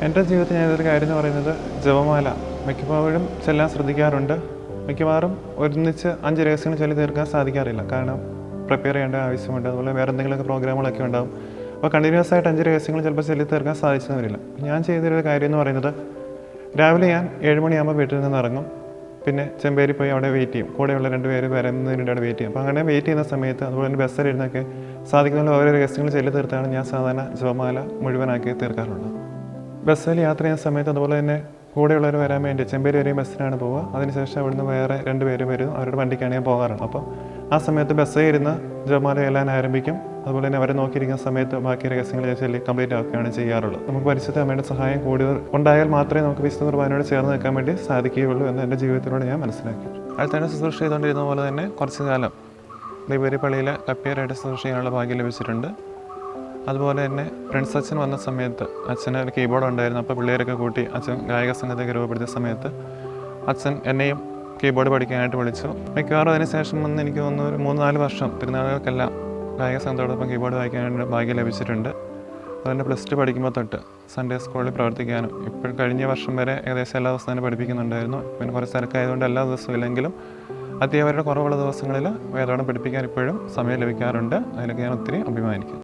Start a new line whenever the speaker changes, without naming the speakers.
എൻ്റെ ജീവിതത്തിൽ ഞാനൊരു കാര്യം എന്ന് പറയുന്നത് ജപമാല മിക്കപ്പോഴും ചെല്ലാൻ ശ്രദ്ധിക്കാറുണ്ട്. മിക്കവാറും ഒന്നിച്ച് 5 രഹസ്യങ്ങൾ ചൊല്ലി തീർക്കാൻ സാധിക്കാറില്ല. കാരണം പ്രിപ്പയർ ചെയ്യേണ്ട ആവശ്യമുണ്ട്. അതുപോലെ വേറെ എന്തെങ്കിലുമൊക്കെ പ്രോഗ്രാമുകളൊക്കെ ഉണ്ടാകും. അപ്പോൾ കണ്ടിന്യൂസ് ആയിട്ട് 5 രഹസ്യങ്ങൾ ചിലപ്പോൾ ചൊല്ലി തീർക്കാൻ സാധിച്ചെന്ന് വരില്ല. ഞാൻ ചെയ്തൊരു കാര്യം എന്ന് പറയുന്നത് രാവിലെ ഞാൻ 7 മണിയാകുമ്പോൾ വീട്ടിൽ നിന്ന് ഇറങ്ങും. പിന്നെ ചെമ്പേരി പോയി അവിടെ വെയിറ്റ് ചെയ്യും. കൂടെയുള്ള 2 പേര് വരുന്നതിന് അവിടെ വെയിറ്റ് ചെയ്യും. അപ്പോൾ അങ്ങനെ വെയിറ്റ് ചെയ്യുന്ന സമയത്ത് അതുപോലെ തന്നെ ബസ്സിലിരുന്നൊക്കെ സാധിക്കുന്ന ഓരോ രഹസ്യങ്ങൾ ചൊല്ലി തീർത്താണ് ഞാൻ സാധാരണ ജപമാല മുഴുവനാക്കി തീർക്കാറുള്ളത്. ബസ്സിൽ യാത്ര ചെയ്യുന്ന സമയത്ത് അതുപോലെ തന്നെ കൂടെയുള്ളവർ വരാൻ വേണ്ടി ചെമ്പേരി വരെയും ബസ്സിനാണ് പോവുക. അതിനുശേഷം അവിടുന്ന് വേറെ 2 പേര് വരും. അവരുടെ വണ്ടിക്കാണ് ഞാൻ പോകാറുള്ളത്. അപ്പോൾ ആ സമയത്ത് ബസ്സിൽ ഇരുന്ന് ജപമാല ചെല്ലാൻ ആരംഭിക്കും. അതുപോലെ തന്നെ അവരെ നോക്കിയിരിക്കുന്ന സമയത്ത് ബാക്കി രഹസ്യങ്ങൾ ചൊല്ലി കംപ്ലീറ്റ് ആക്കുകയാണ് ചെയ്യാറുള്ളത്. നമുക്ക് പരിശുദ്ധ അമ്മയുടെ സഹായം കൂടുതൽ ഉണ്ടായാൽ മാത്രമേ നമുക്ക് വിശുദ്ധ കുർബാനയോട് ചേർന്ന് നിൽക്കാൻ വേണ്ടി സാധിക്കുകയുള്ളൂ എന്ന് എൻ്റെ ജീവിതത്തിലൂടെ ഞാൻ മനസ്സിലാക്കി. അതിൽ തന്നെ ശുശ്രൂഷ ചെയ്തുകൊണ്ടിരുന്ന പോലെ തന്നെ കുറച്ച് കാലം ദൈവരി പള്ളിയിൽ കപ്പിയറായിട്ട് ശുശ്രൂഷ ചെയ്യാനുള്ള ഭാഗ്യം ലഭിച്ചിട്ടുണ്ട്. അതുപോലെ തന്നെ ഫ്രണ്ട്സ് അച്ഛൻ വന്ന സമയത്ത് അച്ഛന് ഒരു കീബോർഡ് ഉണ്ടായിരുന്നു. അപ്പോൾ പിള്ളേരൊക്കെ കൂട്ടി അച്ഛൻ ഗായക സംഘത്തൊക്കെ രൂപപ്പെടുത്തിയ സമയത്ത് അച്ഛൻ എന്നെയും കീബോർഡ് പഠിക്കാനായിട്ട് വിളിച്ചു. മിക്കവാറും അതിനുശേഷം വന്ന് എനിക്ക് തോന്നുന്നു ഒരു 3-4 വർഷം തിരുനാളുകൾക്കെല്ലാം ഗായക സംഘത്തോടൊപ്പം കീബോർഡ് വായിക്കാനായിട്ട് ഭാഗ്യം ലഭിച്ചിട്ടുണ്ട്. അതുപോലെ +2 പഠിക്കുമ്പോൾ തൊട്ട് സൺഡേ സ്കൂളിൽ പ്രവർത്തിക്കാനും ഇപ്പോൾ കഴിഞ്ഞ വർഷം വരെ ഏകദേശം എല്ലാ ദിവസവും തന്നെ പഠിപ്പിക്കുന്നുണ്ടായിരുന്നു. പിന്നെ കുറച്ച് തിരക്കായതുകൊണ്ട് എല്ലാ ദിവസവും ഇല്ലെങ്കിലും അധ്യാപകരുടെ കുറവുള്ള ദിവസങ്ങളിൽ വേദപാഠം പഠിപ്പിക്കാൻ ഇപ്പോഴും സമയം ലഭിക്കാറുണ്ട്. അതിലൊക്കെ ഞാൻ ഒത്തിരി അഭിമാനിക്കുന്നു.